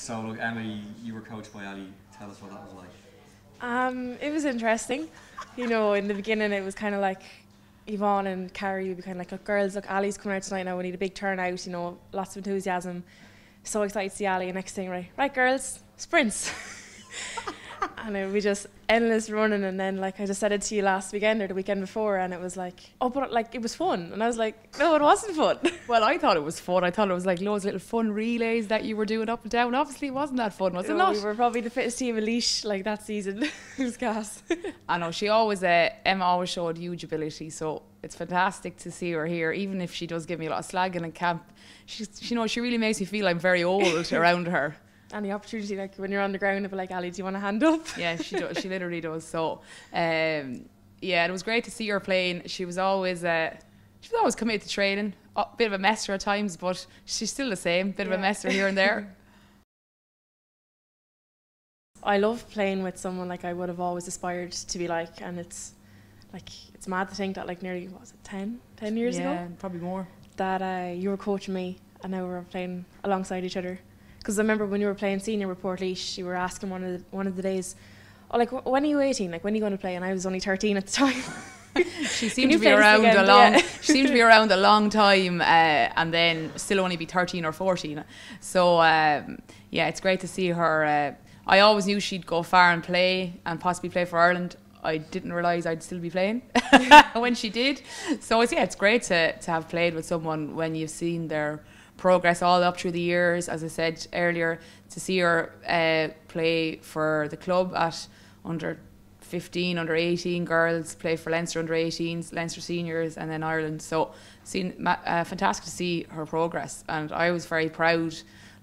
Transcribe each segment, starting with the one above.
So look, Emma, you were coached by Ali. Tell us what that was like. It was interesting. You know, in the beginning it was kind of like Yvonne and Carrie would be kind of like, look girls, look, Ali's coming out tonight now, we need a big turnout, you know, lots of enthusiasm. So excited to see Ali, and next thing, right girls, sprints. And it would be just endless running, and then like I just said it to you last weekend or the weekend before, and it was like, oh, but like it was fun, and I was like, no, it wasn't fun. Well, I thought it was fun. I thought it was like loads of little fun relays that you were doing up and down. Obviously it wasn't that fun, was it not? We were probably the fittest team in Laois like that season. It was gas. I know, she always, Emma always showed huge ability, so it's fantastic to see her here, even if she does give me a lot of slagging in camp. You know, she really makes me feel I'm very old around her. And the opportunity, like when you're on the ground, I'd be like, Ali, do you want a hand up? Yeah, she does. She literally does. So, yeah, it was great to see her playing. She was always committed to training. A bit of a messer at times, but she's still the same. Bit of a messer here and there. I love playing with someone like I would have always aspired to be like, and it's mad to think that like nearly, what was it, 10 years ago? Yeah, probably more. That you were coaching me, and now we're playing alongside each other. Because I remember when you were playing senior with Port Laois, you were asking one of the days, oh, like, when are you 18? Like, when are you going to play? And I was only 13 at the time. She seemed to be around a long. She seemed to be around a long time, and then still only be 13 or 14. So yeah, it's great to see her. I always knew she'd go far and play, and possibly play for Ireland. I didn't realise I'd still be playing when she did. So it's great to have played with someone when you've seen their progress all up through the years. As I said earlier, to see her play for the club at under 15, under 18 girls, play for Leinster under 18s, Leinster seniors, and then Ireland. So fantastic to see her progress, and I was very proud,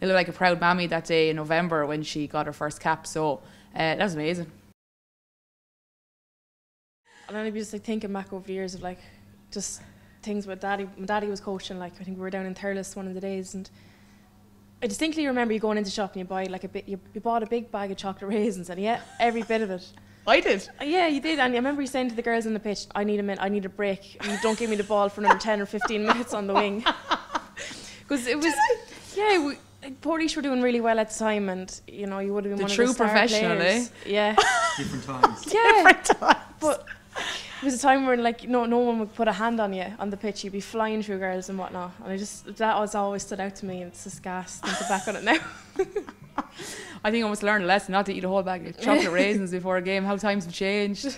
a little like a proud mammy that day in November when she got her first cap. So that was amazing. And then I'd be just like thinking back over the years of like just things with Daddy. My daddy was coaching, like I think we were down in Thurles one of the days, and I distinctly remember you going into the shop and you buy like you bought a big bag of chocolate raisins, and you ate every bit of it. I did. Yeah, you did. And I remember you saying to the girls on the pitch, I need a minute, I need a break. You don't give me the ball for another 10 or 15 minutes on the wing. Because it was, yeah, Port Laois were doing really well at the time, and you know, you would have been one of the star professional, players. Yeah. Different times. Yeah. Different times. But it was a time where like no one would put a hand on you on the pitch. You'd be flying through girls and whatnot, and that was always stood out to me, and it's just gas thinking back on it now. I think I must learn a lesson not to eat a whole bag of chocolate raisins before a game. How times have changed.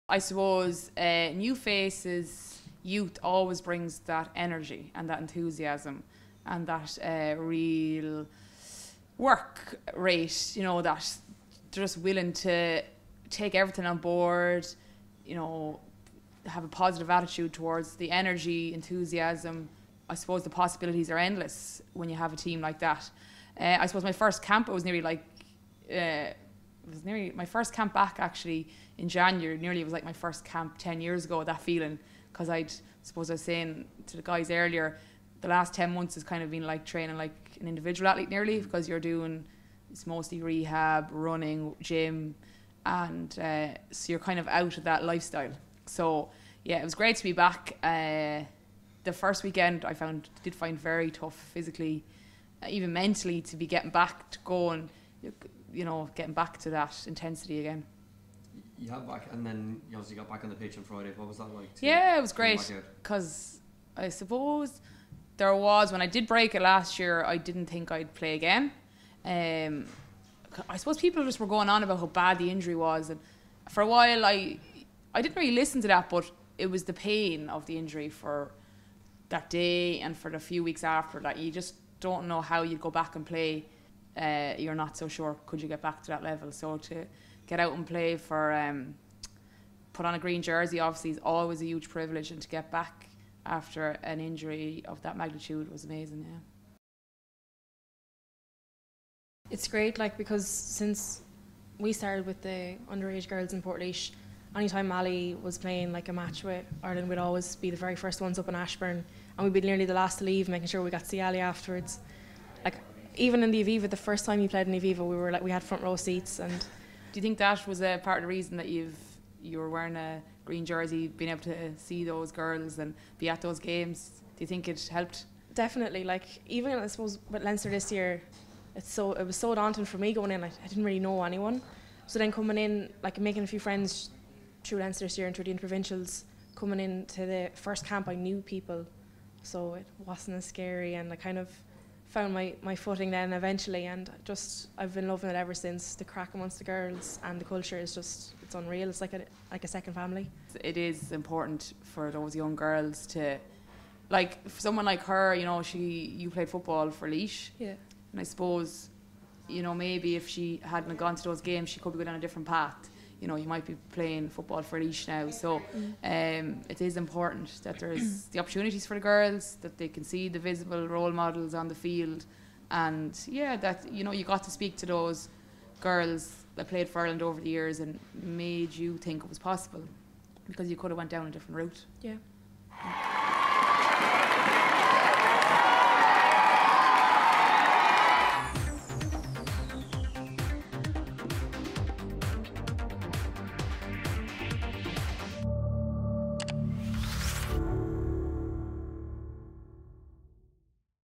I suppose new faces, youth always brings that energy and that enthusiasm and that real work rate, you know, that they're just willing to take everything on board, you know, have a positive attitude towards the energy, enthusiasm. I suppose the possibilities are endless when you have a team like that. I suppose my first camp, it was nearly my first camp back actually in January. Nearly it was like my first camp 10 years ago, that feeling, because I was saying to the guys earlier, the last 10 months has kind of been like training like an individual athlete nearly, because you're doing, it's mostly rehab, running, gym, and so you're kind of out of that lifestyle. So yeah, it was great to be back. The first weekend I did find very tough physically, even mentally, to be getting back to going, you know, getting back to that intensity again. You got back, and then you obviously got back on the pitch on Friday. What was that like? Yeah, it was great, because I suppose there was, when I did break it last year, I didn't think I'd play again. I suppose people just were going on about how bad the injury was, and for a while I didn't really listen to that, but it was the pain of the injury for that day and for the few weeks after that. You just don't know how you'd go back and play. You're not so sure could you get back to that level. So to get out and play for put on a green jersey obviously is always a huge privilege, and to get back after an injury of that magnitude was amazing. Yeah, It's great, like, because since we started with the underage girls in Port Laois, anytime Ali was playing like a match with Ireland, we'd always be the very first ones up in Ashburn, and we'd be nearly the last to leave, making sure we got to see Ali afterwards. Like, even in the Aviva, the first time he played in Aviva, we had front row seats. And do you think that was a part of the reason that you were wearing a green jersey, being able to see those girls and be at those games? Do you think it helped? Definitely. Like, even I suppose with Leinster this year, it was so daunting for me going in. I didn't really know anyone. So then coming in, like making a few friends through Leinster this year and through the interprovincials, coming into the first camp, I knew people, so it wasn't as scary, and I kind of found my footing then eventually, and I've been loving it ever since. The crack amongst the girls and the culture is it's unreal. It's like a second family. It is important for those young girls to, like, for someone like her, you know, you played football for Laois. Yeah. And I suppose, you know, maybe if she hadn't gone to those games, she could be going down a different path. You know, you might be playing football for Laois now. So it is important that there's the opportunities for the girls, that they can see the visible role models on the field. And yeah, that, you know, you got to speak to those girls that played for Ireland over the years and made you think it was possible, because you could have went down a different route. Yeah.